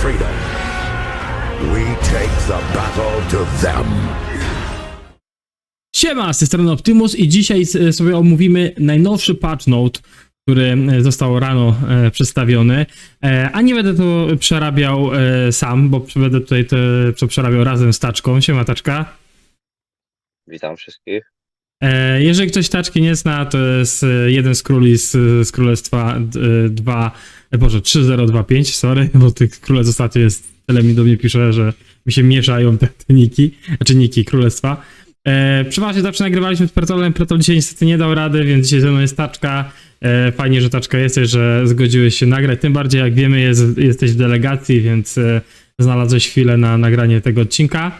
freedom. We take the battle to them. Siema, z tej strony Optimus i dzisiaj sobie omówimy najnowszy patch note, który został rano przedstawiony, a nie będę to przerabiał sam, bo będę tutaj to przerabiał razem z Taczką. Siema Taczka. Witam wszystkich. Jeżeli ktoś Taczki nie zna, to jest jeden z króli z Królestwa 3025, sorry, bo tych królestw ostatnio jest, tyle mi do mnie pisze, że mi się mieszają te niki, znaczy niki Królestwa. Przeważnie zawsze nagrywaliśmy z Pretolem, Pretol dzisiaj niestety nie dał rady, więc dzisiaj ze mną jest Taczka. Fajnie, że Taczka jesteś, że zgodziłeś się nagrać, tym bardziej jak wiemy jesteś w delegacji, więc znalazłeś chwilę na nagranie tego odcinka.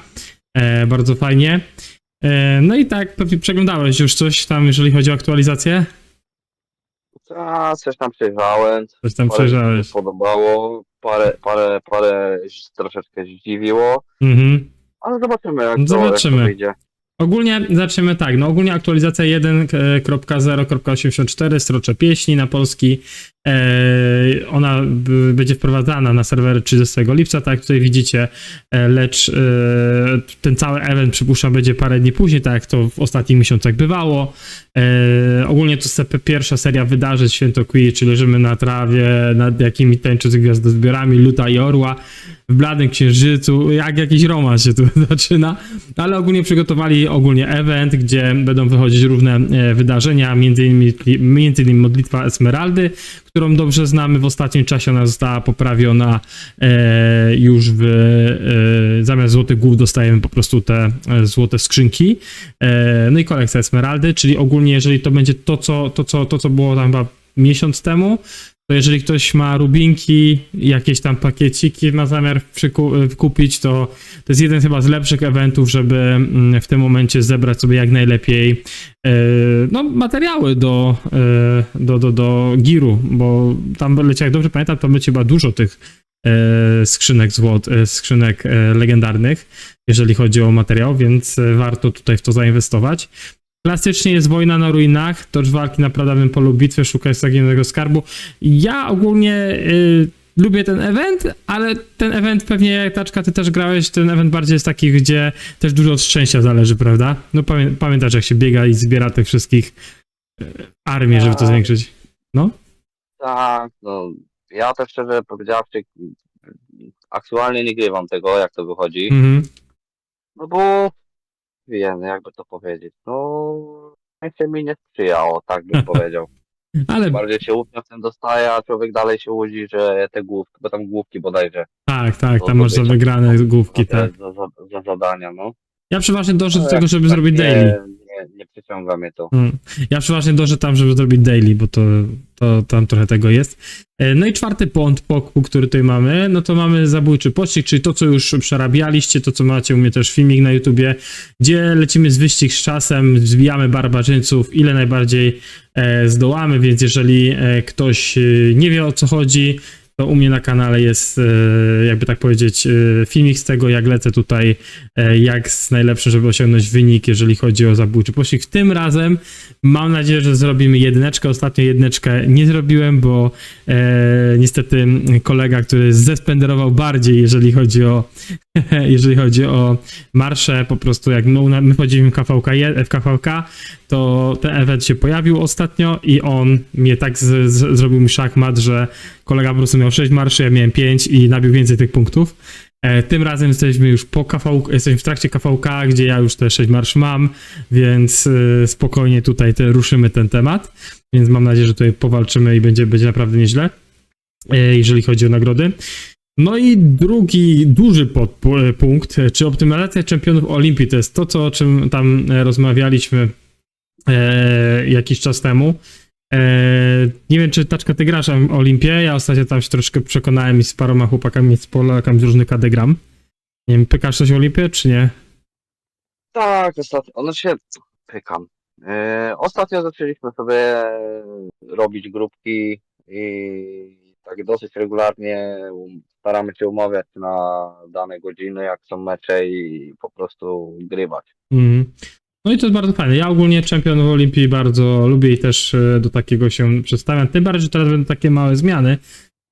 Bardzo fajnie. No i tak, pewnie przeglądałeś już coś tam, jeżeli chodzi o aktualizację? Coś tam przejrzałem. Coś tam Parę przejrzałeś. mi się podobało, parę troszeczkę zdziwiło, ale zobaczymy jak to wyjdzie. Ogólnie zaczniemy tak, no ogólnie aktualizacja 1.0.84 Srocze Pieśni na polski, ona będzie wprowadzana na serwery 30 lipca, tak jak tutaj widzicie, lecz ten cały event przypuszczam będzie parę dni później, tak jak to w ostatnich miesiącach bywało. Ogólnie to jest pierwsza seria wydarzeń Święto Queer, czyli leżymy na trawie, nad jakimi tańczy z gwiazdozbiorami, Luta i Orła, w bladym księżycu, jak jakiś romans się tu zaczyna, ale ogólnie przygotowali event, gdzie będą wychodzić różne wydarzenia, między innymi modlitwa Esmeraldy, którą dobrze znamy, w ostatnim czasie ona została poprawiona, już zamiast złotych głów dostajemy po prostu te złote skrzynki, no i kolekcja Esmeraldy, czyli ogólnie jeżeli to będzie to co było tam chyba miesiąc temu, to jeżeli ktoś ma rubinki, jakieś tam pakieciki ma zamiar kupić, to jest jeden chyba z lepszych eventów, żeby w tym momencie zebrać sobie jak najlepiej no, materiały do giru, bo tam leci, jak dobrze pamiętam, to będzie chyba dużo tych skrzynek legendarnych, jeżeli chodzi o materiał, więc warto tutaj w to zainwestować. Klasycznie jest wojna na ruinach, tocz walki na pradawnym polu bitwy, szukaj zaginionego skarbu. Ja ogólnie lubię ten event, ale ten event pewnie, jak Taczka, ty też grałeś, ten event bardziej jest taki, gdzie też dużo od szczęścia zależy, prawda? No pamiętasz, jak się biega i zbiera tych wszystkich armii, żeby to zwiększyć. No? Tak, no ja też szczerze powiedziawszy, aktualnie nie grywam tego, jak to wychodzi, no bo wiem, jakby to powiedzieć, no się mi nie sprzyjało, tak bym powiedział. Ale Bardziej się ufniosem dostaje, a człowiek dalej się łudzi, że te główki, bo tam główki bodajże. tak, tam masz za wygrane główki, tak. Za zadania, no. Ja przeważnie dążę do tego, żeby zrobić daily. Nie przyciąga mnie to. Ja przeważnie dążę tam, żeby zrobić daily, bo to tam trochę tego jest. No i czwarty punkt, który tutaj mamy, no to mamy zabójczy pościg, czyli to, co już przerabialiście, to, co macie u mnie też filmik na YouTubie, gdzie lecimy z wyścig z czasem, zbijamy barbarzyńców, ile najbardziej zdołamy, więc jeżeli ktoś nie wie, o co chodzi, to u mnie na kanale jest, jakby tak powiedzieć, filmik z tego, jak lecę tutaj, jak z najlepszym, żeby osiągnąć wynik, jeżeli chodzi o zabójczy pościg. Tym razem mam nadzieję, że zrobimy jedyneczkę. Ostatnio jedyneczkę nie zrobiłem, bo niestety kolega, który zespenderował bardziej, jeżeli chodzi o marsze, po prostu jak my wchodziliśmy w KVK, to ten event się pojawił ostatnio i on mnie tak zrobił mi szachmat, że kolega po prostu miał 6 marszy, ja miałem 5 i nabił więcej tych punktów. Tym razem jesteśmy już jesteśmy w trakcie KVK, gdzie ja już te 6 marsz mam, więc spokojnie tutaj ruszymy ten temat, więc mam nadzieję, że tutaj powalczymy i będzie naprawdę nieźle, jeżeli chodzi o nagrody. No i drugi duży punkt, czy optymalizacja czempionów Olimpii, to jest to, o czym tam rozmawialiśmy jakiś czas temu. Nie wiem, czy Taczka, ty grasz w Olimpię, ja ostatnio tam się troszkę przekonałem i z paroma chłopakami z Polakami z różnych KD gram. Nie wiem, pykasz coś o Olimpię, czy nie? Tak, ostatnio się pykam. Ostatnio zaczęliśmy sobie robić grupki i tak dosyć regularnie staramy się umawiać na dane godziny, jak są mecze i po prostu grywać. No i to jest bardzo fajne. Ja ogólnie czempionów Olimpii bardzo lubię i też do takiego się przedstawiam. Tym bardziej, że teraz będą takie małe zmiany.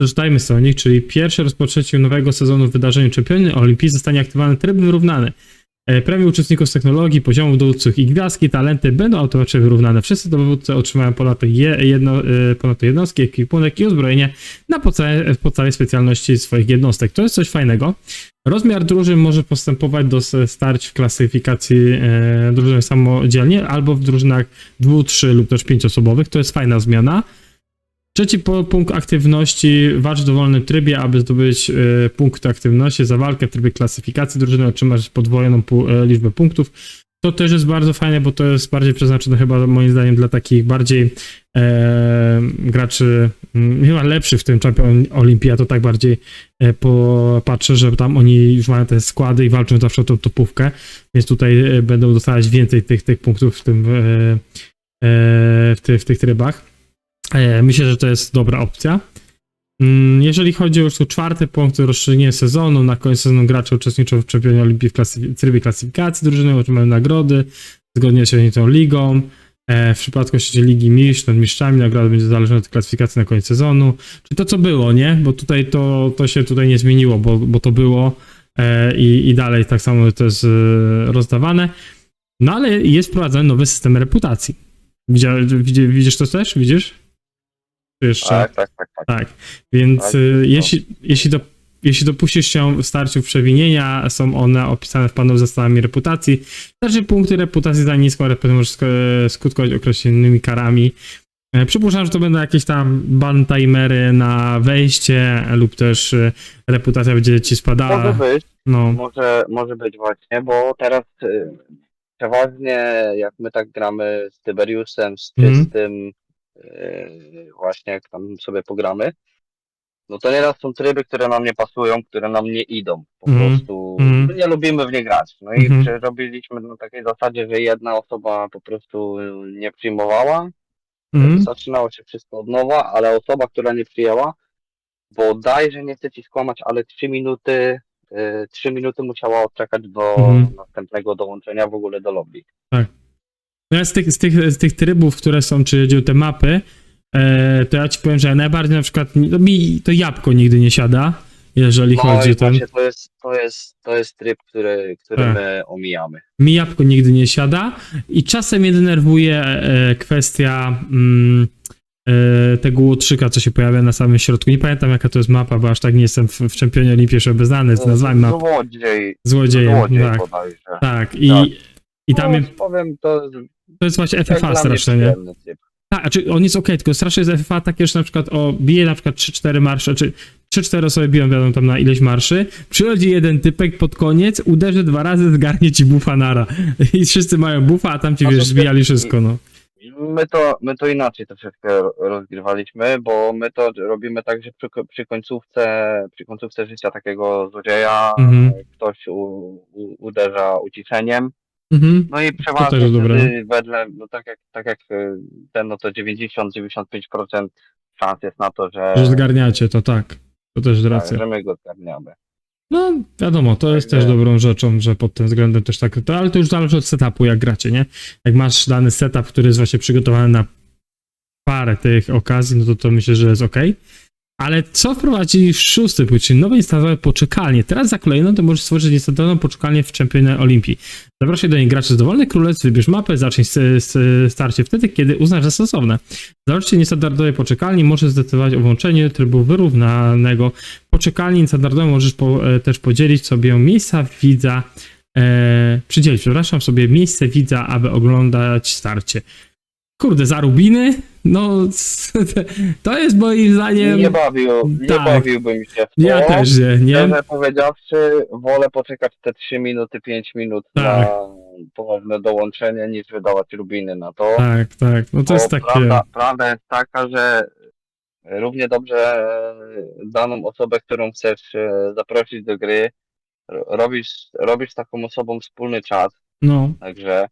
Przeczytajmy sobie o nich, czyli pierwsze rozpoczęcie nowego sezonu w wydarzeniu Czempiony Olimpii zostanie aktywowany tryb wyrównany. Premie uczestników z technologii, poziomów dowódców i gwiazdki, talenty będą automatycznie wyrównane. Wszyscy dowódcy otrzymają ponadto jednostki, ekwipunek i uzbrojenie na podstawie specjalności swoich jednostek. To jest coś fajnego. Rozmiar drużyn może postępować do starć w klasyfikacji drużyn samodzielnie albo w drużynach 2, 3 lub też 5-osobowych. To jest fajna zmiana. Trzeci punkt aktywności. Walcz w dowolnym trybie, aby zdobyć punkt aktywności za walkę w trybie klasyfikacji drużyny, otrzymać podwojoną liczbę punktów. To też jest bardzo fajne, bo to jest bardziej przeznaczone chyba moim zdaniem dla takich bardziej graczy chyba lepszych w tym Champion Olimpia. To tak bardziej patrzę, że tam oni już mają te składy i walczą zawsze o tą topówkę, więc tutaj będą dostawać więcej tych punktów w tych trybach. Myślę, że to jest dobra opcja. Jeżeli chodzi o już tu czwarty punkt, to rozszerzenie sezonu. Na koniec sezonu gracze uczestniczą w Czempionie Olimpii w trybie klasyfikacji drużyny, otrzymają nagrody zgodnie z średnicą ligą. W przypadku Ligi Mistrzów nad mistrzami nagroda będzie zależna od klasyfikacji na koniec sezonu. Czyli to, co było, nie? Bo tutaj to się tutaj nie zmieniło, bo to było i dalej tak samo to jest rozdawane. No ale jest wprowadzony nowy system reputacji. Widzisz to też? Widzisz? Jeszcze. Tak. Więc Tak, jeśli dopuścisz się w starciu przewinienia, są one opisane w panu zasadami reputacji. Znaczy punkty reputacji za niską reputację może skutkować określonymi karami. Przypuszczam, że to będą jakieś tam ban timery na wejście lub też reputacja będzie ci spadała. Może być, No. może być właśnie, bo teraz przeważnie jak my tak gramy z Tiberiusem, z Czystym, właśnie jak tam sobie pogramy, no to nieraz są tryby, które nam nie pasują, które nam nie idą. Po prostu my nie lubimy w nie grać. No i przerobiliśmy na takiej zasadzie, że jedna osoba po prostu nie przyjmowała. Zaczynało się wszystko od nowa, ale osoba, która nie przyjęła, bodajże nie chcę ci skłamać, ale 3 minuty musiała odczekać do następnego dołączenia w ogóle do lobby. Tak. No ja z tych trybów, które są, czy te mapy, to ja ci powiem, że najbardziej na przykład mi to jabłko nigdy nie siada, jeżeli chodzi o ten. To jest tryb, który my omijamy. Mi jabłko nigdy nie siada i czasem mnie denerwuje kwestia tego łotrzyka, co się pojawia na samym środku. Nie pamiętam, jaka to jest mapa, bo aż tak nie jestem w Czempionie Olimpii jeszcze znany z nazwami map. Złodziejem, tak. Bodajże. Tak, i tam powiem, to jest właśnie FFA strasznie, nie? Tak, znaczy on jest okej, tylko strasznie jest FFA takie, że na przykład bije na przykład 3-4 marsze, czy 3-4 osoby biją, wiadomo, tam na ileś marszy, przychodzi jeden typek pod koniec, uderzy 2 razy, zgarnie ci buffa nara. I wszyscy mają buffa, a tam ci, wiesz, zbijali wszystko, no. My to inaczej troszeczkę rozgrywaliśmy, bo my to robimy tak, że przy końcówce życia takiego złodzieja ktoś uderza uciszeniem. No i przeważnie wtedy wedle, no tak jak ten, no to 90-95% szans jest na to, że zgarniacie, to tak. To też racja. że my go zgarniamy. No, wiadomo, to jest też dobrą rzeczą, że pod tym względem też tak, ale to już zależy od setupu, jak gracie, nie? Jak masz dany setup, który jest właśnie przygotowany na parę tych okazji, no to myślę, że jest okej. Ale co wprowadzili w 6. punkt, czyli nowe instalowane poczekalnie. Teraz za kolejną to możesz stworzyć instalowaną poczekalnię w Czempionie Olimpii. Zapraszaj do niej graczy z dowolnych królestw, wybierz mapę, zacznij starcie wtedy, kiedy uznasz za stosowne. Założcie niestandardowej poczekalni, możesz zdecydować o włączeniu trybu wyrównanego. Poczekalni niestandardowe możesz też podzielić sobie miejsca widza, przydzielić miejsce widza, aby oglądać starcie. Kurde, za rubiny? No, to jest moim zdaniem... Nie bawiłbym się w to. Ja też nie. Szczerze powiedziawszy, wolę poczekać te 3 minuty, 5 minut na ponowne dołączenie, niż wydawać rubiny na to. Tak. No to jest takie... Prawda jest taka, że równie dobrze daną osobę, którą chcesz zaprosić do gry, robisz z taką osobą wspólny czat. No. Także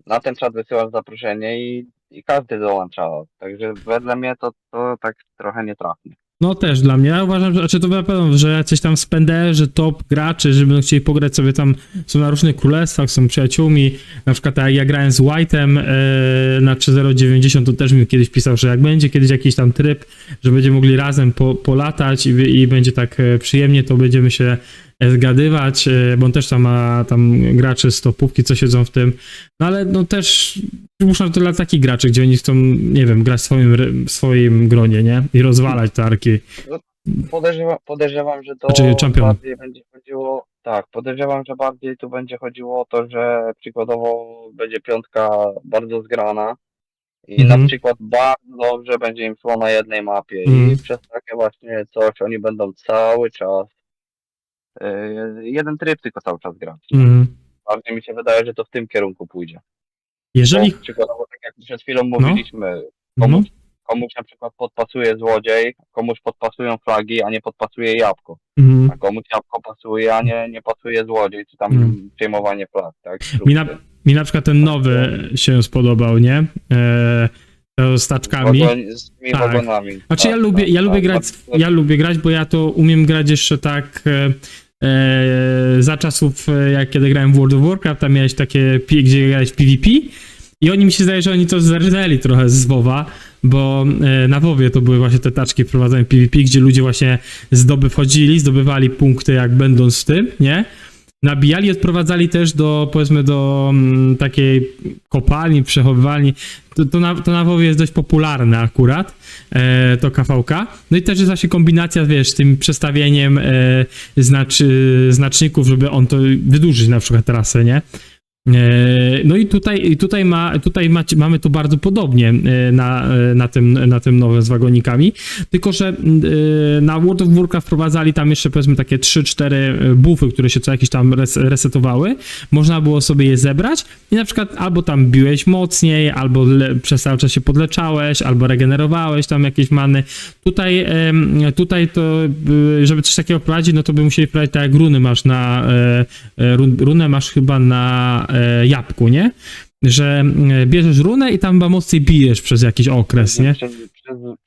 na ten czat wysyłasz zaproszenie i każdy dołącza. Także wedle mnie to tak trochę nietrafne. No też dla mnie. Ja uważam, że znaczy to na pewno, że jacyś tam spenderzy, top graczy, że będą chcieli pograć sobie tam, są na różnych królestwach, są przyjaciółmi. Na przykład jak ja grałem z White'em na 3090, to też mi kiedyś pisał, że jak będzie kiedyś jakiś tam tryb, że będziemy mogli razem polatać i będzie tak przyjemnie, to będziemy się zgadywać, bo on też tam ma tam graczy z topówki, co siedzą w tym. No ale no też muszą to dla takich graczy, gdzie oni chcą, nie wiem, grać w swoim gronie, nie? I rozwalać te arki. Podejrzewam, że to Znaczy, champion. bardziej będzie chodziło. Tak, podejrzewam, że bardziej tu będzie chodziło o to, że przykładowo będzie piątka bardzo zgrana i Mhm. na przykład bardzo dobrze będzie im szło na jednej mapie Mhm. i przez takie właśnie coś oni będą cały czas jeden tryb tylko cały czas grać. Mhm. Bardziej mi się wydaje, że to w tym kierunku pójdzie. Jeżeli... Bo przykładowo, tak jak przed chwilą mówiliśmy, No. komuś na przykład podpasuje złodziej, komuś podpasują flagi, a nie podpasuje jabłko. Mhm. A komuś jabłko pasuje, a nie pasuje złodziej, czy tam przejmowanie flag, tak? Mi na przykład ten nowy się spodobał, nie? To z taczkami. Z tymi Tak. wagonami. Znaczy Tak, ja lubię grać, bo ja to umiem grać jeszcze tak za czasów, jak kiedy grałem w World of Warcraft, tam miałeś takie, gdzie grałeś PvP i oni mi się zdaje, że oni to zerżnęli trochę z WoWa, bo na WoWie to były właśnie te taczki wprowadzane PvP, gdzie ludzie właśnie zdobywali punkty jak będąc w tym, nie? Nabijali, odprowadzali też do, powiedzmy, do takiej kopalni, przechowywalni. To na WoWie jest dość popularne akurat, to KV-ka. No i też jest właśnie kombinacja, wiesz, z tym przestawieniem znaczników, żeby on to wydłużyć na przykład trasę, nie? No i mamy to bardzo podobnie na tym nowym z wagonikami, tylko że na World of Warcraft wprowadzali tam jeszcze powiedzmy takie 3-4 buffy, które się co jakiś tam resetowały, można było sobie je zebrać i na przykład albo tam biłeś mocniej, albo przez cały czas się podleczałeś, albo regenerowałeś tam jakieś many. Tutaj to, żeby coś takiego wprowadzić, no to by musieli wprowadzić tak jak runy masz runę masz chyba na jabłku, nie? Że bierzesz runę i tam chyba mocniej bijesz przez jakiś okres, nie?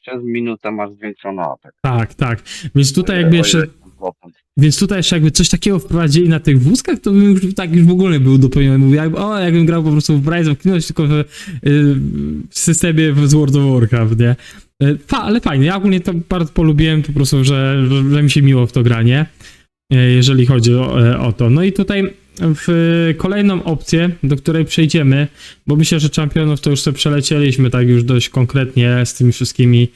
Przez minutę masz zwiększony atak. Tak. Więc tutaj jakby jeszcze jakby coś takiego wprowadzili na tych wózkach, to bym już tak już w ogóle był dopełniony. Mówię, jakbym grał po prostu w Rise of Kingdoms, tylko w systemie z World of Warcraft, nie? Ale fajnie, ja ogólnie to bardzo polubiłem, po prostu, że mi się miło w to granie, jeżeli chodzi o to. No i tutaj w kolejną opcję, do której przejdziemy, bo myślę, że czempionów to już sobie przelecieliśmy tak już dość konkretnie z tymi wszystkimi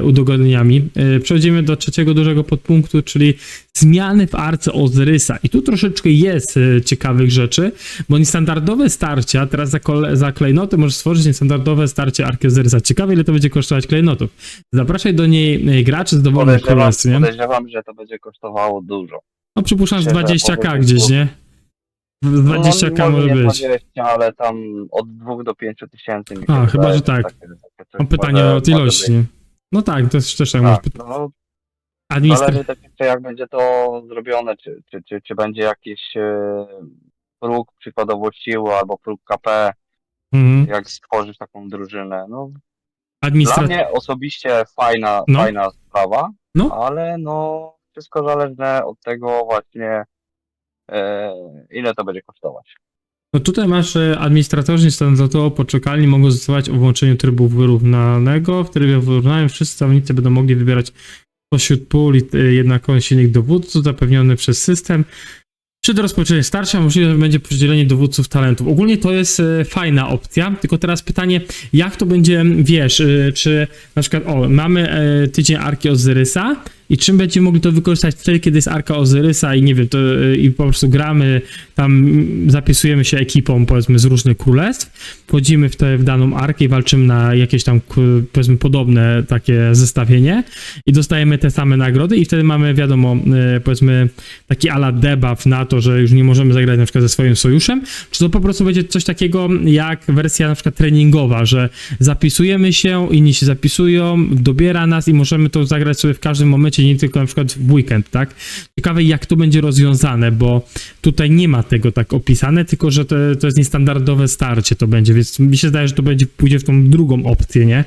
udogodnieniami. Przechodzimy do trzeciego dużego podpunktu, czyli zmiany w arce Ozyrysa. I tu troszeczkę jest ciekawych rzeczy, bo niestandardowe starcia, teraz za klejnoty możesz stworzyć niestandardowe starcie arki Ozyrysa. Ciekawe, ile to będzie kosztować klejnotów. Zapraszaj do niej graczy z dowolnych królestw, nie? Podejrzewam, że to będzie kosztowało dużo. No przypuszczam, że 20k gdzieś, nie? 20k może być. 20, ale tam od 2 do 5 tysięcy. Chyba, że tak. Mam pytanie o ilości, nie? No tak, to jest też tak. No, zależy tak jeszcze jak będzie to zrobione, czy będzie jakiś próg przykładowo siły albo próg KP, jak stworzysz taką drużynę. No, dla mnie osobiście fajna sprawa, ale no wszystko zależne od tego właśnie ile to będzie kosztować. No tutaj masz administratorzy standardowo poczekalni mogą zdecydować o włączeniu trybu wyrównanego. W trybie wyrównanym wszyscy zawodnicy będą mogli wybierać pośród puli jednakowość silnych dowódców zapewniony przez system. Przed rozpoczęciem starcia możliwe będzie podzielenie dowódców talentów. Ogólnie to jest fajna opcja, tylko teraz pytanie, jak to będzie, wiesz, czy na przykład, mamy tydzień Arki Ozyrysa i czym będziemy mogli to wykorzystać wtedy, kiedy jest Arka Ozyrysa i nie wiem, i po prostu gramy, tam zapisujemy się ekipą, powiedzmy, z różnych królestw, wchodzimy w daną arkę i walczymy na jakieś tam, powiedzmy, podobne takie zestawienie i dostajemy te same nagrody i wtedy mamy, wiadomo, powiedzmy, taki ala debuff na to, że już nie możemy zagrać na przykład ze swoim sojuszem, czy to po prostu będzie coś takiego jak wersja na przykład treningowa, że zapisujemy się, inni się zapisują, dobiera nas i możemy to zagrać sobie w każdym momencie, nie tylko na przykład w weekend, tak? Ciekawe, jak to będzie rozwiązane, bo tutaj nie ma tego tak opisane, tylko że to jest niestandardowe starcie to będzie, więc mi się zdaje, że to pójdzie w tą drugą opcję, nie?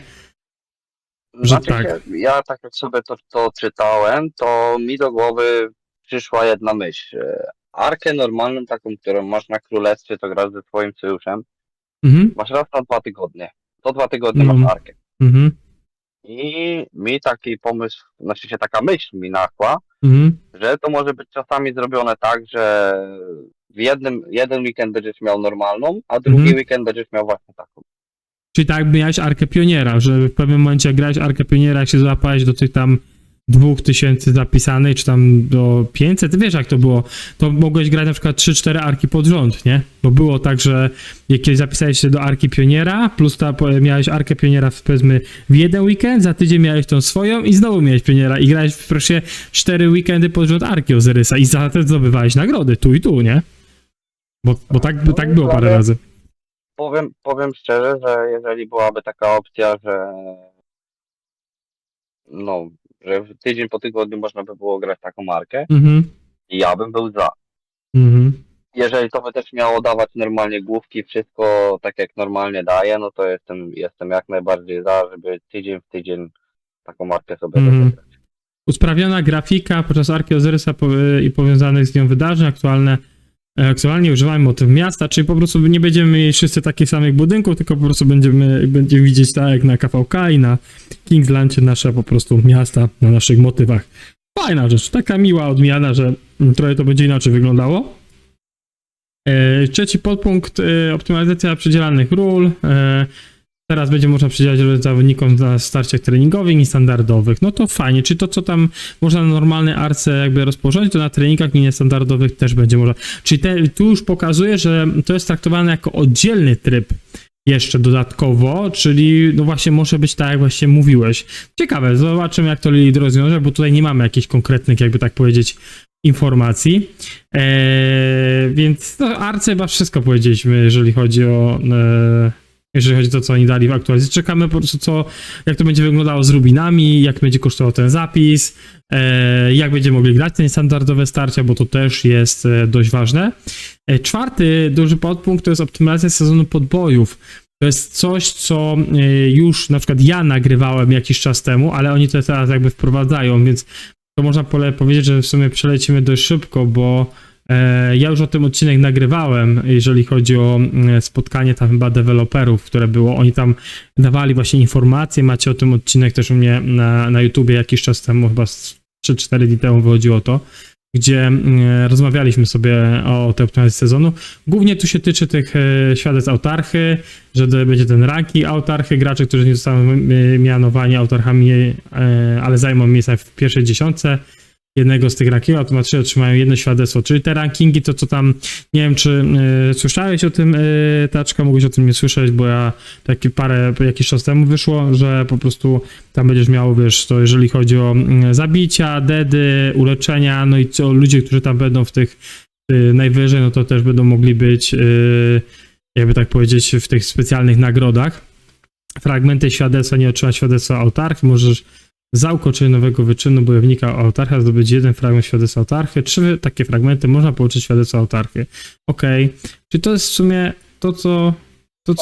Że Znaczy tak. się, ja tak jak sobie to czytałem, to mi do głowy przyszła jedna myśl. Arkę normalną, taką, którą masz na królestwie, to grasz ze swoim sojuszem, Mhm. masz raz na 2 tygodnie. Co 2 tygodnie No. masz arkę. Mhm. I mi taki pomysł, znaczy się taka myśl mi naszła, Mhm. że to może być czasami zrobione tak, że jeden weekend będziesz miał normalną, a drugi Mhm. weekend będziesz miał właśnie taką. Czyli tak jakby miałeś Arkę Pioniera, że w pewnym momencie jak grałeś Arkę Pioniera, jak się złapałeś do tych tam 2000 zapisanej, czy tam do 500, wiesz jak to było, to mogłeś grać na przykład 3-4 Arki pod rząd, nie? Bo było tak, że jak kiedyś zapisałeś się do Arki Pioniera, plus miałeś Arkę Pioniera powiedzmy w jeden weekend, za tydzień miałeś tą swoją i znowu miałeś Pioniera i grałeś proszę 4 weekendy pod rząd Arki Ozyrysa i za to zdobywałeś nagrody tu i tu, nie? Bo tak było parę razy. Powiem szczerze, że jeżeli byłaby taka opcja, no, że tydzień po tygodniu można by było grać taką markę, Mhm. ja bym był za. Mhm. Jeżeli to by też miało dawać normalnie główki, wszystko tak jak normalnie daje, no to jestem jak najbardziej za, żeby tydzień w tydzień taką markę sobie rozegrać. Usprawniona grafika podczas Arki Ozyrysa i powiązanych z nią wydarzeń aktualnie używamy motyw miasta, czyli po prostu nie będziemy mieli wszyscy takich samych budynków, tylko po prostu będziemy widzieć tak jak na KVK i na Kingslandzie nasze po prostu miasta na naszych motywach. Fajna rzecz, taka miła odmiana, że trochę to będzie inaczej wyglądało. Trzeci podpunkt, optymalizacja przydzielanych ról. Teraz będzie można przydzielać zawodnikom na starciach treningowych i standardowych. No to fajnie, czy to co tam można na normalnej arce jakby rozpocząć, to na treningach i niestandardowych też będzie można. Czyli tu już pokazuje, że to jest traktowane jako oddzielny tryb jeszcze dodatkowo, czyli no właśnie może być tak jak właśnie mówiłeś. Ciekawe, zobaczymy jak to Lilith rozwiąże, bo tutaj nie mamy jakichś konkretnych jakby tak powiedzieć informacji. Więc no, arce chyba wszystko powiedzieliśmy, jeżeli chodzi o to, co oni dali w aktualizacji. Czekamy po prostu, jak to będzie wyglądało z rubinami, jak będzie kosztował ten zapis, jak będziemy mogli grać te standardowe starcia, bo to też jest dość ważne. Czwarty duży podpunkt to jest optymalizacja sezonu podbojów. To jest coś, co już na przykład ja nagrywałem jakiś czas temu, ale oni to teraz jakby wprowadzają, więc to można powiedzieć, że w sumie przelecimy dość szybko, bo ja już o tym odcinek nagrywałem, jeżeli chodzi o spotkanie tam chyba deweloperów, które było. Oni tam dawali właśnie informacje, macie o tym odcinek też u mnie na YouTubie jakiś czas temu, chyba 3-4 dni temu wychodziło to, gdzie rozmawialiśmy sobie o tej optymalizacji sezonu. Głównie tu się tyczy tych świadectw autarchy, że będzie ten ranking autarchy, gracze, którzy nie zostaną mianowani autarchami, ale zajmą miejsca w pierwszej dziesiątce jednego z tych rankingów, automatycznie otrzymają jedno świadectwo, czyli te rankingi, to co tam, nie wiem czy słyszałeś o tym, Taczka, mogłeś o tym nie słyszeć, bo ja jakiś czas temu wyszło, że po prostu tam będziesz miał, wiesz, to jeżeli chodzi o zabicia, dedy, uleczenia, no i ludzie, którzy tam będą w tych najwyżej, no to też będą mogli być, jakby tak powiedzieć, w tych specjalnych nagrodach. Fragmenty świadectwa, nie otrzyma świadectwa autarchy, możesz za ukończenie nowego wyczynu bojownika o autarchę zdobyć jeden fragment świadectwa autarchy. 3 takie fragmenty można połączyć świadectwa autarchy. Okej. Czyli to jest w sumie to, co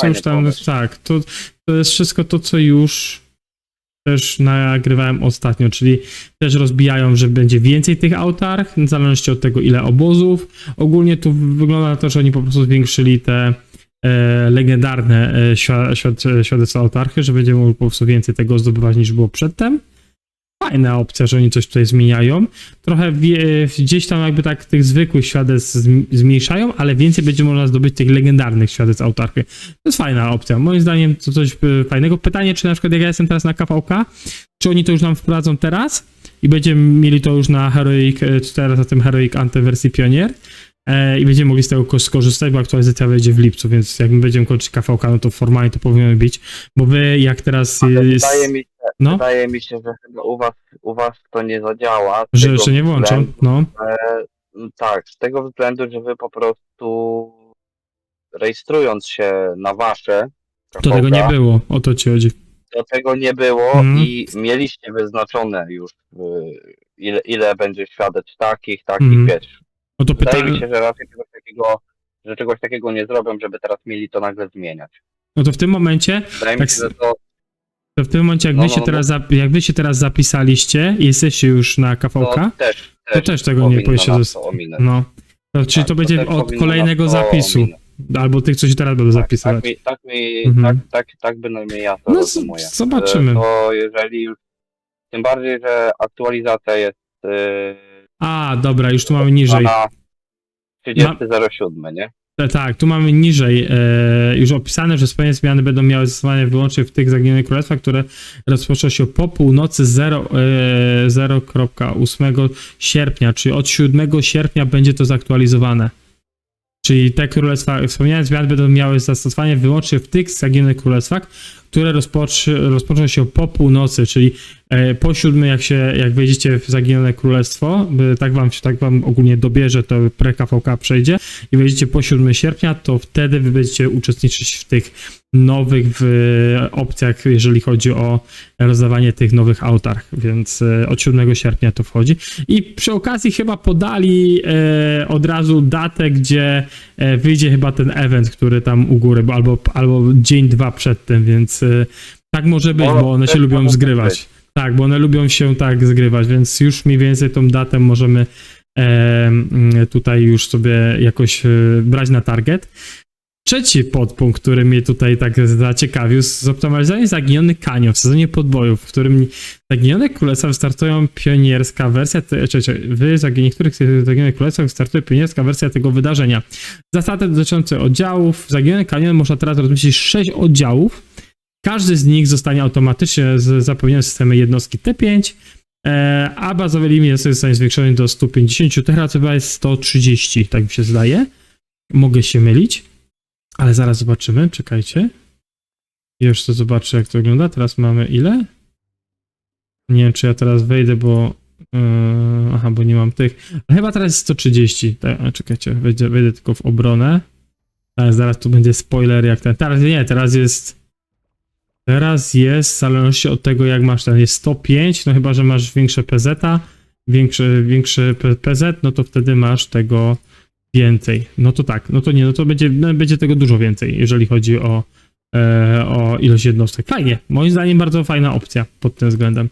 już tam jest. Tak, to jest wszystko to, co już też nagrywałem ostatnio, czyli też rozbijają, że będzie więcej tych autarch, w zależności od tego, ile obozów. Ogólnie tu wygląda na to, że oni po prostu zwiększyli te legendarne świadectwa autarchy, że będziemy mogli po prostu więcej tego zdobywać niż było przedtem. Fajna opcja, że oni coś tutaj zmieniają. Trochę gdzieś tam jakby tak tych zwykłych świadectw zmniejszają, ale więcej będzie można zdobyć tych legendarnych świadectw autarchy. To jest fajna opcja. Moim zdaniem to coś fajnego. Pytanie, czy na przykład jak ja jestem teraz na KVK, czy oni to już nam wprowadzą teraz i będziemy mieli to już na Heroic, teraz na tym Heroic Antywersji Pionier, i będziemy mogli z tego skorzystać, bo aktualizacja wejdzie w lipcu, więc jak my będziemy kończyć KVK, no to formalnie to powinno być, bo wy jak teraz jest... Wydaje mi się, że chyba u was to nie zadziała. Że jeszcze nie włączą, no. Tak, z tego względu, że wy po prostu rejestrując się na wasze KVK, To tego nie było, o to ci chodzi. to tego nie było i mieliście wyznaczone już ile będzie świadectw takich, wiesz. No to Wydaje mi się, że raczej czegoś takiego nie zrobią, żeby teraz mieli to nagle zmieniać. No to w tym momencie... Wydaje mi się, że to To w tym momencie, jak, jak wy się teraz zapisaliście i jesteście już na KVK, to też tego nie powinniście ominąć. No. To, czyli Tak, to to będzie też od powinno kolejnego nas to zapisu. ominąć. Albo tych, co się teraz będą zapisywać. Mhm. Tak bynajmniej ja to No, rozumuję. zobaczymy. To jeżeli już, tym bardziej, że aktualizacja jest A, dobra, już tu mamy niżej. na 30.07, nie? Tak, tu mamy niżej już opisane, że wspomniane zmiany będą miały zastosowanie wyłącznie w tych zaginionych królestwach, które rozpoczną się po północy 0.8 sierpnia, czyli od 7 sierpnia będzie to zaktualizowane. Czyli te królestwa, wspomniane zmiany będą miały zastosowanie wyłącznie w tych zaginionych królestwach, które rozpoczną się po północy, czyli po 7, jak wejdziecie w zaginione królestwo, tak wam ogólnie dobierze, to pre-KVK przejdzie i wejdziecie po 7 sierpnia, to wtedy wy będziecie uczestniczyć w tych nowych opcjach, jeżeli chodzi o rozdawanie tych nowych autarch, więc od 7 sierpnia to wchodzi. I przy okazji chyba podali od razu datę, gdzie wyjdzie chyba ten event, który tam u góry, albo dzień, 2 przed tym, więc tak może być, bo one się lubią zgrywać. Tak, bo one lubią się tak zgrywać, więc już mniej więcej tą datę możemy tutaj już sobie jakoś brać na target. Trzeci podpunkt, który mnie tutaj tak zaciekawił, zoptymalizowanie Zaginiony Kanion w sezonie podbojów, w którym Zaginione Królestwa wystartują pionierska wersja, w niektórych Zaginionych Królestwach wystartuje pionierska wersja tego wydarzenia. Zasady dotyczące oddziałów. W Zaginiony Kanion można teraz rozmieścić 6 oddziałów. Każdy z nich zostanie automatycznie zapewniony systemem jednostki T5, a bazowy limit zostanie zwiększony do 150, teraz chyba jest 130, tak mi się zdaje. Mogę się mylić, ale zaraz zobaczymy, czekajcie. Już to zobaczę, jak to wygląda. Teraz mamy ile? Nie wiem, czy ja teraz wejdę, bo... aha, bo nie mam tych. Ale chyba teraz jest 130. Czekajcie, wejdę tylko w obronę. Ale zaraz tu będzie spoiler, jak ten... Teraz jest... Teraz jest, w zależności od tego, jak masz ten, jest 105, no chyba, że masz większe PZ-a, większy PZ, no to wtedy masz tego więcej. No to tak, no to nie, no to będzie tego dużo więcej, jeżeli chodzi o ilość jednostek. Fajnie, moim zdaniem bardzo fajna opcja pod tym względem.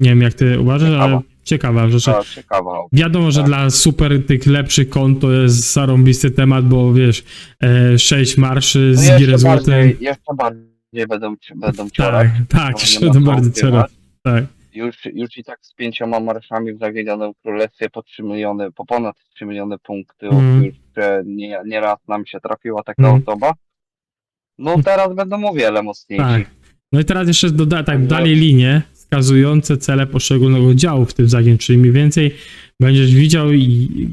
Nie wiem, jak ty uważasz, ale ciekawa rzecz. Ciekawa. Wiadomo, że dla super tych lepszych kont to jest zarąbisty temat, bo wiesz, 6 marszy z girem złotym. Jeszcze bardziej będą ciorać. Tak, jeszcze będą bardziej ciorać. Tak. Już i tak z 5 marszami w Zaginionym Królestwie po ponad 3 miliony punktów, już nieraz nam się trafiła taka osoba. No teraz będą o wiele mocniejsi. Tak. No i teraz jeszcze dodali linie wskazujące cele poszczególnych oddziałów w tym zaginiu, czyli mniej więcej będziesz widział,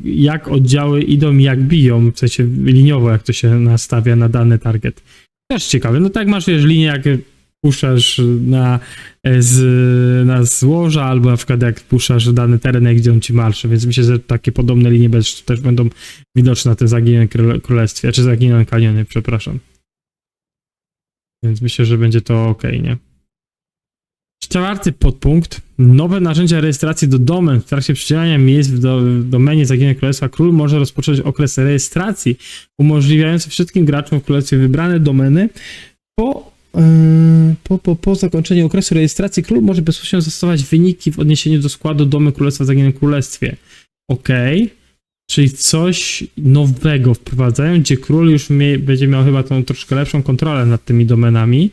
jak oddziały idą i jak biją, w sensie liniowo, jak to się nastawia na dany target. Też ciekawe. No tak masz, wiesz, linię, jak puszczasz na złoża, albo na przykład jak puszczasz dany teren, gdzie on ci marszy, więc myślę, że takie podobne linie też będą widoczne na tym Zaginionym Królestwie, czy Zaginionym Kanionie, przepraszam. Więc myślę, że będzie to ok, nie? Czwarty podpunkt. Nowe narzędzia rejestracji do domen. W trakcie przydzielania miejsc w domenie Zaginionego Królestwa król może rozpocząć okres rejestracji, umożliwiający wszystkim graczom w królestwie wybrane domeny. Po zakończeniu okresu rejestracji król może bezpośrednio zastosować wyniki w odniesieniu do składu domy królestwa w Zaginionym Królestwie. Okej. Czyli coś nowego wprowadzają, gdzie król już będzie miał chyba tą troszkę lepszą kontrolę nad tymi domenami.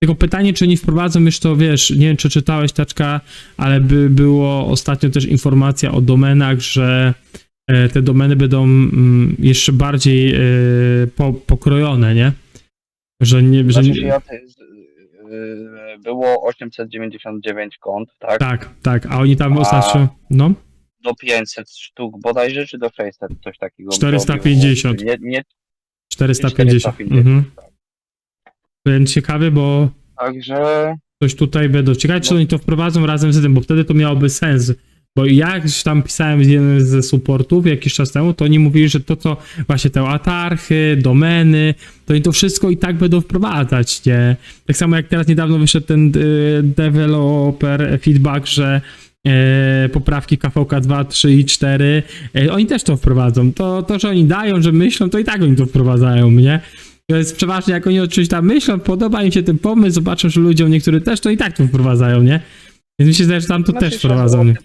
Tylko pytanie, czy nie wprowadzą już to, wiesz, nie wiem, czy czytałeś, Taczka, ale było ostatnio też informacja o domenach, że te domeny będą jeszcze bardziej pokrojone, nie? Że nie... Było 899 kont, tak? Tak, a oni tam ostatnio, no? Do 500 sztuk bodajże, czy do 600, coś takiego. 450. Nie, 450. Mhm. Więc ciekawy, bo także coś tutaj będą. Ciekawe, czy oni to wprowadzą razem z tym, bo wtedy to miałoby sens. Bo jak tam pisałem z jednym ze supportów jakiś czas temu, to oni mówili, że to co właśnie te atarchy, domeny, to oni to wszystko i tak będą wprowadzać, nie? Tak samo jak teraz niedawno wyszedł ten developer feedback, że poprawki KVK 2, 3 i 4, oni też to wprowadzą. To, że oni dają, że myślą, to i tak oni to wprowadzają, nie? To jest przeważnie, jak oni o czymś tam myślą, podoba im się ten pomysł, zobaczą, że ludziom niektórzy też, to i tak to wprowadzają, nie? Więc mi się zdaje, że tam to też wprowadzą. Nie?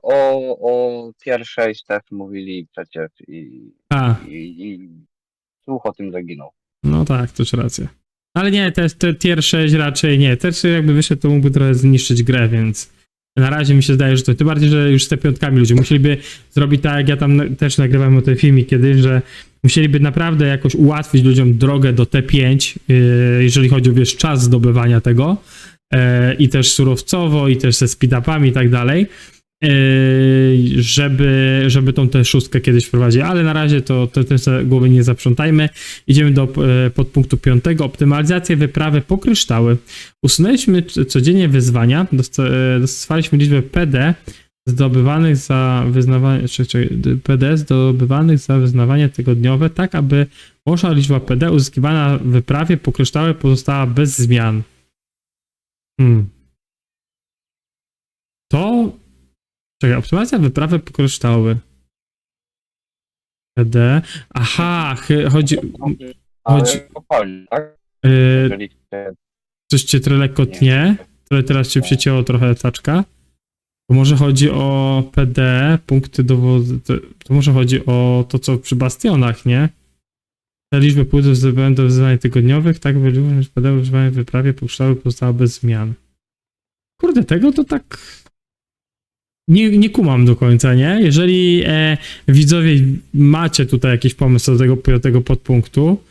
O tier 6 też mówili przecież i słuch o tym zaginął. No tak, to już racja. Ale nie, te tier 6 raczej nie. Też jakby wyszedł, to mógłby trochę zniszczyć grę, więc na razie mi się zdaje, że to tym bardziej, że już z te piątkami ludzie musieliby zrobić tak, jak ja tam też nagrywałem o ten filmik kiedyś, że musieliby naprawdę jakoś ułatwić ludziom drogę do T5, jeżeli chodzi o, wiesz, czas zdobywania tego i też surowcowo, i też ze speed-upami i tak dalej, żeby tą T6 kiedyś wprowadzić, ale na razie to tym sobie głowy nie zaprzątajmy. Idziemy do podpunktu 5. Optymalizacja wyprawy po kryształy. Usunęliśmy codziennie wyzwania, dostosowaliśmy liczbę PD zdobywanych za wyznawanie tygodniowe, tak aby łączna liczba PD uzyskiwana w wyprawie po kryształy pozostała bez zmian. Czekaj, optymalizacja wyprawy po kryształy. PD. Aha, chodzi... Ale kopalni, tak? Jeżeli Coś cię trochę lekko tnie. Teraz cię przycięło trochę taczka. To może chodzi o PD, punkty dowodu. To może chodzi o to, co przy bastionach, nie? Te liczby płytów zdobyłem do wyzwań tygodniowych, tak by liczba PD używanej w wyprawie po kształcie pozostała bez zmian. Kurde, tego to tak... Nie kumam do końca, nie? Jeżeli widzowie macie tutaj jakiś pomysł do tego podpunktu,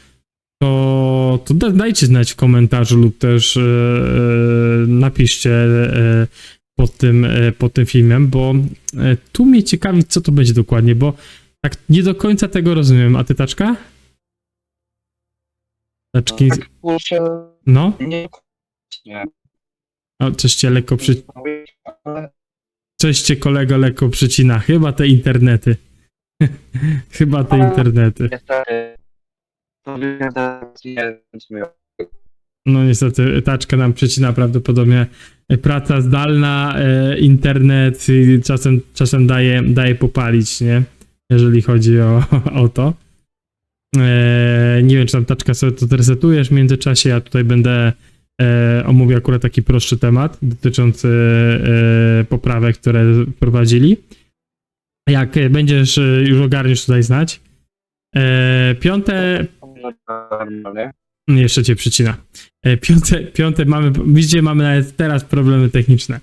to dajcie znać w komentarzu lub też napiszcie pod tym filmem, bo tu mnie ciekawi, co to będzie dokładnie, bo tak nie do końca tego rozumiem. A ty, Taczka? Taczki? tak, kurczę, No? nie. O, coś cię lekko Coś cię, kolego, lekko przycina. Chyba te internety. Chyba te internety. Niestety, to nie No niestety, Taczka nam przycina prawdopodobnie praca zdalna, internet i czasem daje popalić, nie? Jeżeli chodzi o to. Nie wiem, czy tam, Taczka, sobie to resetujesz w międzyczasie. Ja tutaj będę omówił akurat taki prostszy temat dotyczący poprawek, które wprowadzili. Jak będziesz już ogarniesz, tutaj znać. Piąte... Jeszcze cię przycina. Piąte mamy, widzicie, mamy nawet teraz problemy techniczne.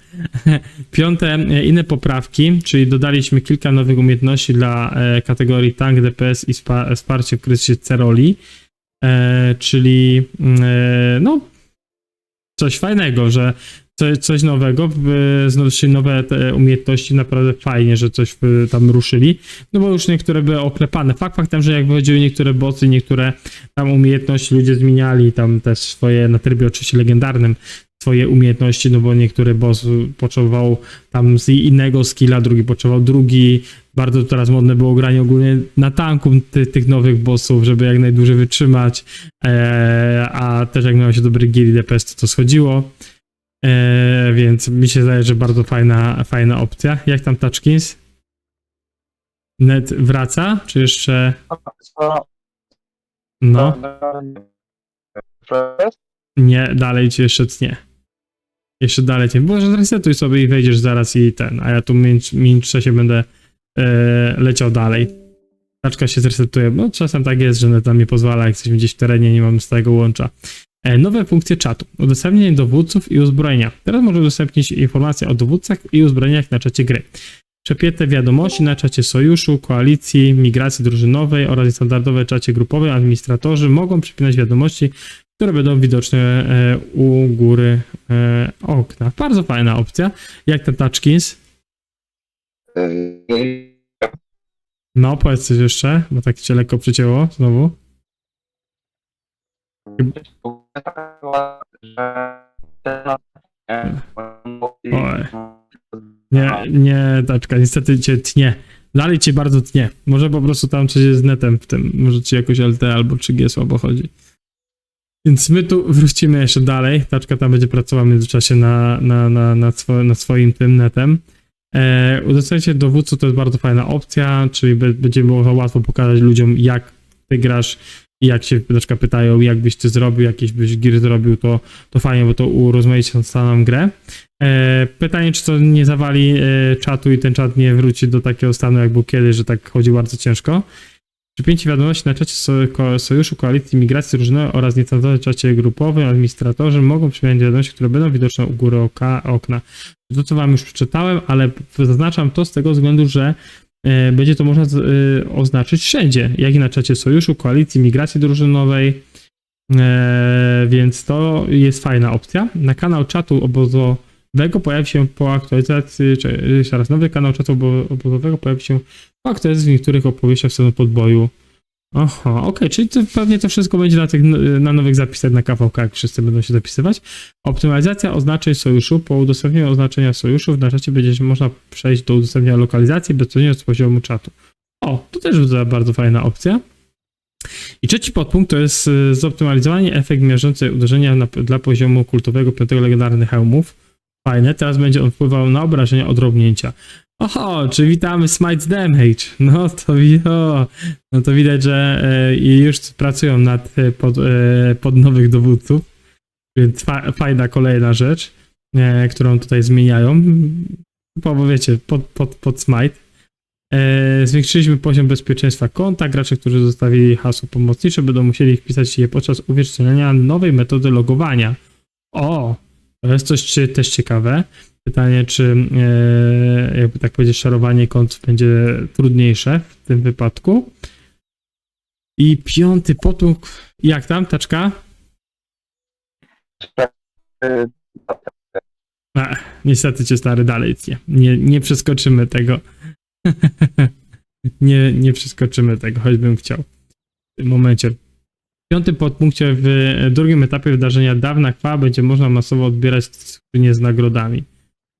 Piąte, inne poprawki, czyli dodaliśmy kilka nowych umiejętności dla kategorii tank, DPS i wsparcie w kryzysie Ceroli. Czyli no coś fajnego, że coś nowego, znaleźli nowe te umiejętności, naprawdę fajnie, że coś tam ruszyli, no bo już niektóre były oklepane. Faktem, że jak wychodziły niektóre bossy, niektóre tam umiejętności ludzie zmieniali, tam też swoje, na trybie oczywiście legendarnym, swoje umiejętności, no bo niektóry boss potrzebował tam z innego skilla, drugi potrzebował drugi. Bardzo teraz modne było granie ogólnie na tanku tych nowych bossów, żeby jak najdłużej wytrzymać, a też jak miało się dobry gear i DPS, to schodziło. Więc mi się zdaje, że bardzo fajna opcja. Jak tam Touchkins? Net wraca? Czy jeszcze... No. Nie, dalej ci jeszcze tnie. Jeszcze dalej cię. Boże, zresetuj sobie i wejdziesz zaraz i a ja tu w międzyczasie będę leciał dalej. Taczka się zresetuje. No czasem tak jest, że net nam nie pozwala, jak jesteśmy gdzieś w terenie, nie mamy stałego łącza. Nowe funkcje czatu. Udostępnienie dowódców i uzbrojenia. Teraz można udostępnić informacje o dowódcach i uzbrojeniach na czacie gry. Przepięte wiadomości na czacie sojuszu, koalicji, migracji drużynowej oraz standardowe czacie grupowym. Administratorzy mogą przypinać wiadomości, które będą widoczne u góry okna. Bardzo fajna opcja. Jak ten Touchkins? No, powiedz coś jeszcze, bo tak cię lekko przycięło znowu. Oj. Nie, Taczka, niestety cię tnie. Dalej cię bardzo tnie. Może po prostu tam coś jest z netem w tym. Może ci jakoś LTE albo 3G słabo chodzi. Więc my tu wrócimy jeszcze dalej. Taczka tam będzie pracowała w międzyczasie nad swoim tym netem. Udostępnienie dowódców to jest bardzo fajna opcja, czyli będzie było łatwo pokazać ludziom, jak ty grasz i jak się na przykład pytają, jak byś ty zrobił, jakieś byś gier zrobił, to fajnie, bo to urozmaici nam grę. Pytanie, czy to nie zawali czatu i ten czat nie wróci do takiego stanu, jak był kiedyś, że tak chodzi bardzo ciężko. Przypięcie wiadomości na czacie Sojuszu, Koalicji, Migracji Różnorodnej oraz niestandardowej czacie grupowym administratorzy mogą przyjąć wiadomości, które będą widoczne u góry okna. To, co wam już przeczytałem, ale zaznaczam to z tego względu, że będzie to można oznaczyć wszędzie, jak i na czacie Sojuszu, Koalicji, Migracji Drużynowej, więc to jest fajna opcja. Na kanał czatu obozowego pojawi się po aktualizacji, jeszcze raz, nowy kanał czatu obozowego pojawi się po aktualizacji w niektórych opowieściach w stronę podboju. Aha, okej, czyli to pewnie to wszystko będzie na nowych zapisach na KVK, jak wszyscy będą się zapisywać. Optymalizacja oznaczeń sojuszu. Po udostępnieniu oznaczenia sojuszów na czacie będzie można przejść do udostępniania lokalizacji bezpośrednio z poziomu czatu. O, to też bardzo fajna opcja. I trzeci podpunkt to jest zoptymalizowanie efekt mierzący uderzenia dla poziomu kultowego 5 legendarnych hełmów. Fajne, teraz będzie on wpływał na obrażenia odrobnięcia. Oho, czy witamy Smite Damage. No to widać, że już pracują pod nowych dowódców. Więc fajna kolejna rzecz, którą tutaj zmieniają. Bo wiecie, pod Smite. Zwiększyliśmy poziom bezpieczeństwa konta. Gracze, którzy zostawili hasło pomocnicze, będą musieli wpisać je podczas uwiecznienia nowej metody logowania. O, to jest coś też ciekawe. Pytanie, czy jakby tak powiedzieć, szarowanie kont będzie trudniejsze w tym wypadku. I piąty podpunkt. Jak tam, taczka? Niestety cię stary dalej nie przeskoczymy tego. nie przeskoczymy tego, choćbym chciał. W tym momencie. W piątym podpunkcie w drugim etapie wydarzenia Dawna Chwała będzie można masowo odbierać skrzynie z nagrodami.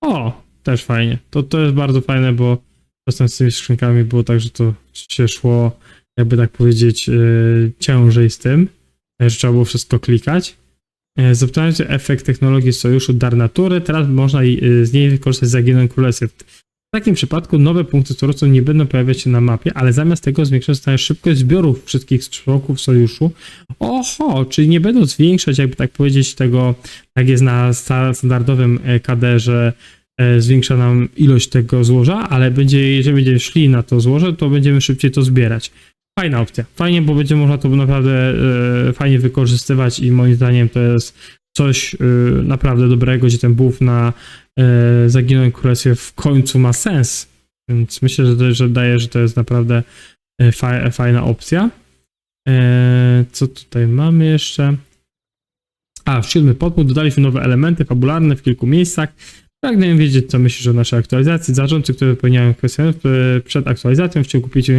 O, też fajnie. To jest bardzo fajne, bo czasem z tymi skrzynkami było tak, że to się szło, jakby tak powiedzieć, ciężej z tym, że trzeba było wszystko klikać. Zoptymalizować efekt technologii sojuszu Dar Natury. Teraz można z niej wykorzystać Zaginioną Królestwie. W takim przypadku nowe punkty surowców nie będą pojawiać się na mapie, ale zamiast tego zwiększona zostanie szybkość zbiorów wszystkich członków sojuszu. Oho, czyli nie będą zwiększać, jakby tak powiedzieć, tego, jak jest na standardowym KD, że zwiększa nam ilość tego złoża, ale jeżeli będziemy szli na to złoże, to będziemy szybciej to zbierać. Fajna opcja. Fajnie, bo będzie można to naprawdę fajnie wykorzystywać i moim zdaniem to jest coś naprawdę dobrego, gdzie ten buff na Zaginionym Królestwie w końcu ma sens. Więc myślę, że to jest naprawdę fajna opcja. Co tutaj mamy jeszcze? W 7. podpunkt dodaliśmy nowe elementy fabularne w kilku miejscach. Pragnę wiedzieć, co myślisz o naszej aktualizacji. Zarządcy, które wypełniają kwestionariusz przed aktualizacją, chciał kupić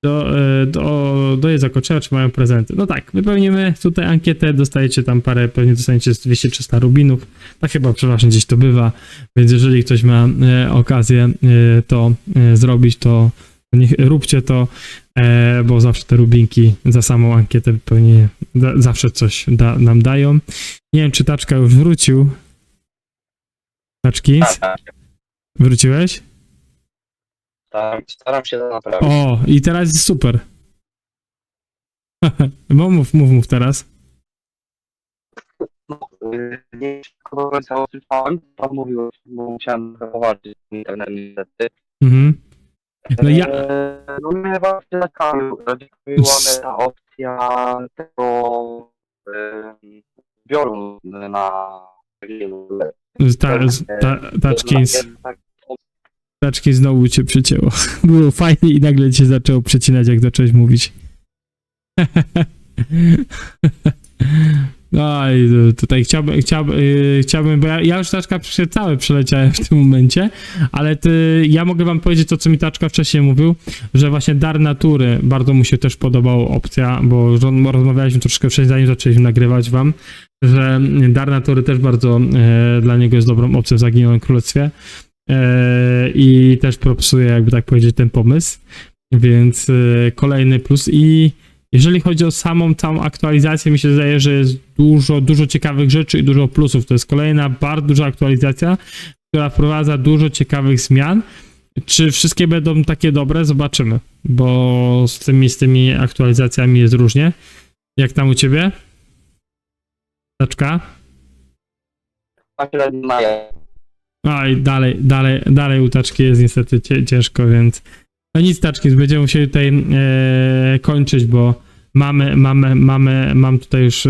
do jej zakończenia, czy mają prezenty. No tak, wypełnimy tutaj ankietę, dostajecie tam pewnie dostaniecie 200-300 rubinów, tak chyba przeważnie gdzieś to bywa, więc jeżeli ktoś ma okazję to zrobić, to róbcie to, bo zawsze te rubinki za samą ankietę wypełnienie zawsze coś nam dają. Nie wiem, czy Taczka już wrócił. Taczki? Wróciłeś? Staram się to naprawić. O, i teraz jest super. Mów teraz. Nie do końca usłyszałem, pan mówił, bo musiałem poważnie internet niestety. Mhm. No ja... No mnie właśnie zadziwiła ta opcja tego zbioru na Taczki znowu cię przycięło. Było fajnie i nagle cię zaczęło przecinać, jak zacząłeś mówić. No i tutaj chciałbym, bo ja już Taczka cały przeleciałem w tym momencie, ale ja mogę wam powiedzieć to, co mi Taczka wcześniej mówił, że właśnie Dar Natury bardzo mu się też podobała opcja, bo rozmawialiśmy troszkę wcześniej, zanim zaczęliśmy nagrywać wam, że Dar Natury też bardzo dla niego jest dobrą opcją w Zaginionym Królestwie. I też propsuje, jakby tak powiedzieć, ten pomysł, więc kolejny plus. I jeżeli chodzi o całą aktualizację, mi się zdaje, że jest dużo ciekawych rzeczy i dużo plusów. To jest kolejna bardzo duża aktualizacja, która wprowadza dużo ciekawych zmian. Czy wszystkie będą takie dobre? Zobaczymy, bo z tymi aktualizacjami jest różnie. Jak tam u ciebie? Taczka? Tak średnio na No i dalej u taczki jest niestety ciężko, więc no nic taczki, będziemy musieli tutaj kończyć, bo mam tutaj już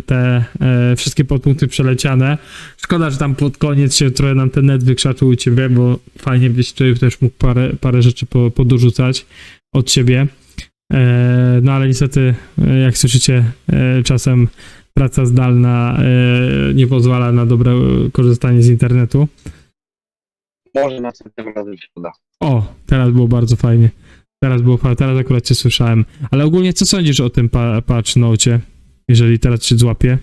te wszystkie podpunkty przeleciane. Szkoda, że tam pod koniec się trochę nam ten net wykrzaczył u ciebie, bo fajnie byś tutaj też mógł parę rzeczy podorzucać od siebie. No ale niestety, jak słyszycie, czasem praca zdalna nie pozwala na dobre korzystanie z internetu. Może następnym razem się uda. O, teraz było bardzo fajnie. Teraz akurat cię słyszałem. Ale ogólnie co sądzisz o tym patch nocie, jeżeli teraz cię złapie?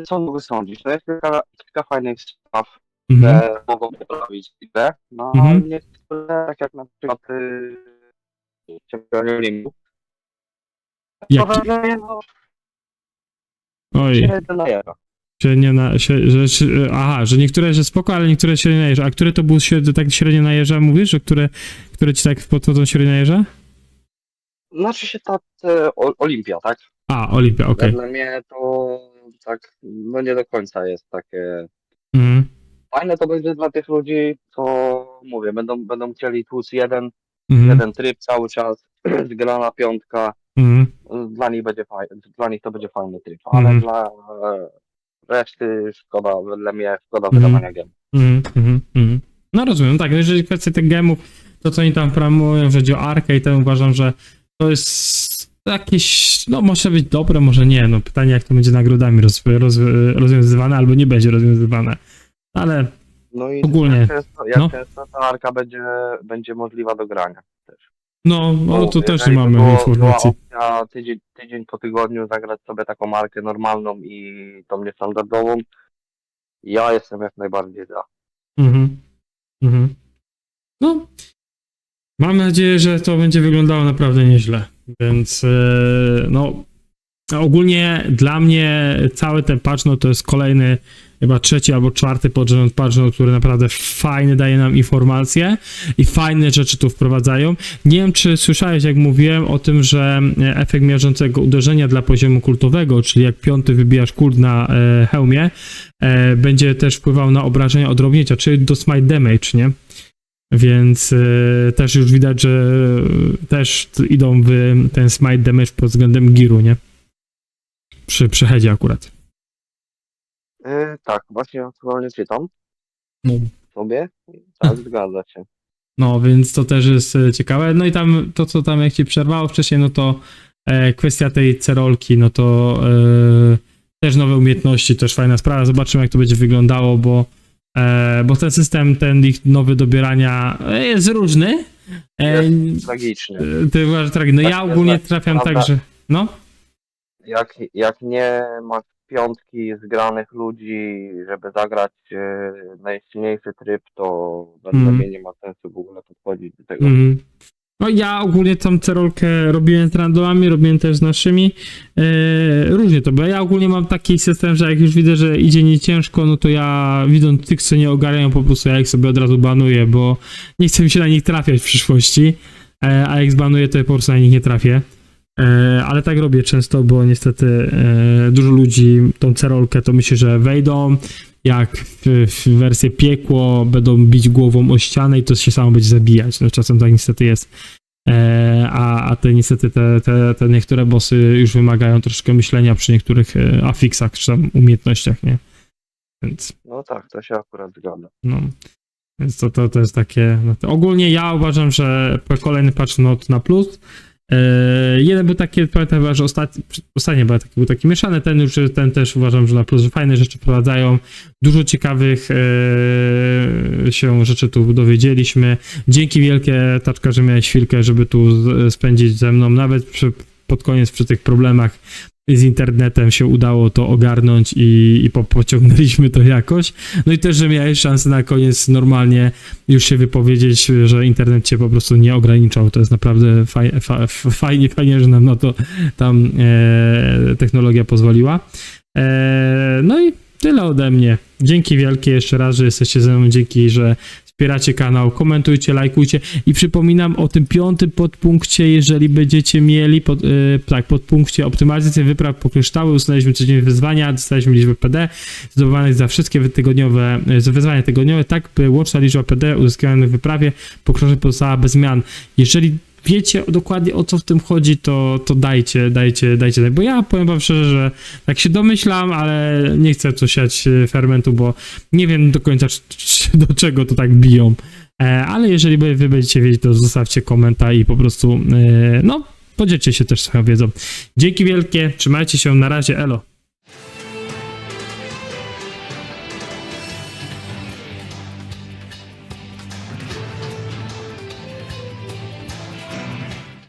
Co mogę sądzić? No jest kilka fajnych spraw, Mhm. które mogą poprawić grę, no Mhm. ale niektóre, tak jak na przykład Champion Ringu. Jaki? Oj, że niektóre, że spoko, ale niektóre się nie najeżdża. A które to był tak średnio najeżdża, mówisz? Że które ci tak podchodzą średnio najeżdża? Znaczy się ta Olimpia, tak? A, Olimpia, okej. Dla mnie to tak, no nie do końca jest takie Mhm. fajne to będzie dla tych ludzi, co mówię, będą chcieli tłuc Mhm. jeden tryb cały czas, zgrana piątka, Mhm. dla nich będzie fajny, dla nich to będzie fajny tryb, ale Mhm. dla reszty szkoda, dla mnie szkoda Mhm. wydawania gem. No rozumiem, tak, jeżeli kwestia tych gemów, to co oni tam promują, że chodzi o Arkę i to uważam, że to jest jakieś, no może być dobre, może nie, no pytanie jak to będzie nagrodami rozwiązywane, albo nie będzie rozwiązywane, ale No i ogólnie, jak często ta Arka będzie możliwa do grania też. no to też nie jeżeli mamy była informacji. opcja tydzień po tygodniu zagrać sobie taką markę normalną i tą niestandardową, ja jestem jak najbardziej za. No, mam nadzieję, że to będzie wyglądało naprawdę nieźle, więc no, ogólnie dla mnie cały ten patch, no to jest kolejny, chyba trzeci albo czwarty podrząd patch, no, który naprawdę fajny daje nam informacje i fajne rzeczy tu wprowadzają. Nie wiem, czy słyszałeś, jak mówiłem o tym, że efekt miażdżącego uderzenia dla poziomu kultowego, czyli jak piąty wybijasz kult na hełmie, będzie też wpływał na obrażenia odrobnięcia, czyli do smite damage, nie? Więc też już widać, że też idą w ten smite damage pod względem giru, nie? Przy headzie akurat. Tak, właśnie aktualnie czytam No. sobie. Tak, zgadza się. No, więc to też jest ciekawe. No i tam to, co tam jak ci przerwało wcześniej, no to kwestia tej cerolki, no to też nowe umiejętności, też fajna sprawa. Zobaczymy, jak to będzie wyglądało, bo ten system, ten ich nowy dobierania jest różny. Jest tragiczny. Ty uważasz, tragiczny. No Tak, ja ogólnie jest, trafiam prawda. tak, że no. Jak nie masz piątki zgranych ludzi, żeby zagrać najsilniejszy tryb, to dla mnie nie ma sensu w ogóle podchodzić do tego. No ja ogólnie tą cerolkę robiłem z randomami, robiłem też z naszymi. Różnie to było. Ja ogólnie mam taki system, że jak już widzę, że idzie nie ciężko, no to ja widząc tych, co nie ogarniają, po prostu ja ich sobie od razu banuję, bo nie chcę mi się na nich trafiać w przyszłości. A jak zbanuję, to ja po prostu na nich nie trafię. Ale tak robię często, bo niestety dużo ludzi tą cerolkę to myśli, że wejdą, jak w wersję piekło będą bić głową o ścianę i to się samo będzie zabijać. No czasem tak niestety jest. A te niestety te niektóre bossy już wymagają troszkę myślenia przy niektórych afiksach czy tam umiejętnościach, nie? Więc No tak, to się akurat zgadza. no. Więc to jest takie. No to ogólnie ja uważam, że kolejny patch note na plus. Jeden był taki, pamiętam, że ostatni był taki mieszany, ten też uważam, że na plus, że fajne rzeczy wprowadzają, dużo ciekawych się rzeczy tu dowiedzieliśmy. Dzięki wielkie, Taczka, że miałeś chwilkę, żeby tu spędzić ze mną, nawet pod koniec przy tych problemach z internetem się udało to ogarnąć i pociągnęliśmy to jakoś. No i też, że miałeś szansę na koniec normalnie już się wypowiedzieć, że internet cię po prostu nie ograniczał. To jest naprawdę fajnie, że nam na to tam technologia pozwoliła. No i tyle ode mnie. Dzięki wielkie jeszcze raz, że jesteście ze mną. Dzięki, że wspieracie kanał, komentujcie, lajkujcie i przypominam o tym 5. podpunkcie, jeżeli będziecie mieli podpunkcie optymalizacja wypraw po kryształy, ustaliliśmy codziennie wyzwania, dostaliśmy liczbę PD zdobywanych za wszystkie wyzwania tygodniowe, tak by łączna liczba PD uzyskanych w wyprawie po kryształach pozostała bez zmian. Jeżeli wiecie dokładnie o co w tym chodzi, to dajcie, bo ja powiem wam szczerze, że tak się domyślam, ale nie chcę tu siać fermentu, bo nie wiem do końca do czego to tak biją, ale jeżeli wy będziecie wiedzieć, to zostawcie komentarz i po prostu, no, podzielcie się też swoją wiedzą. Dzięki wielkie, trzymajcie się, na razie, elo.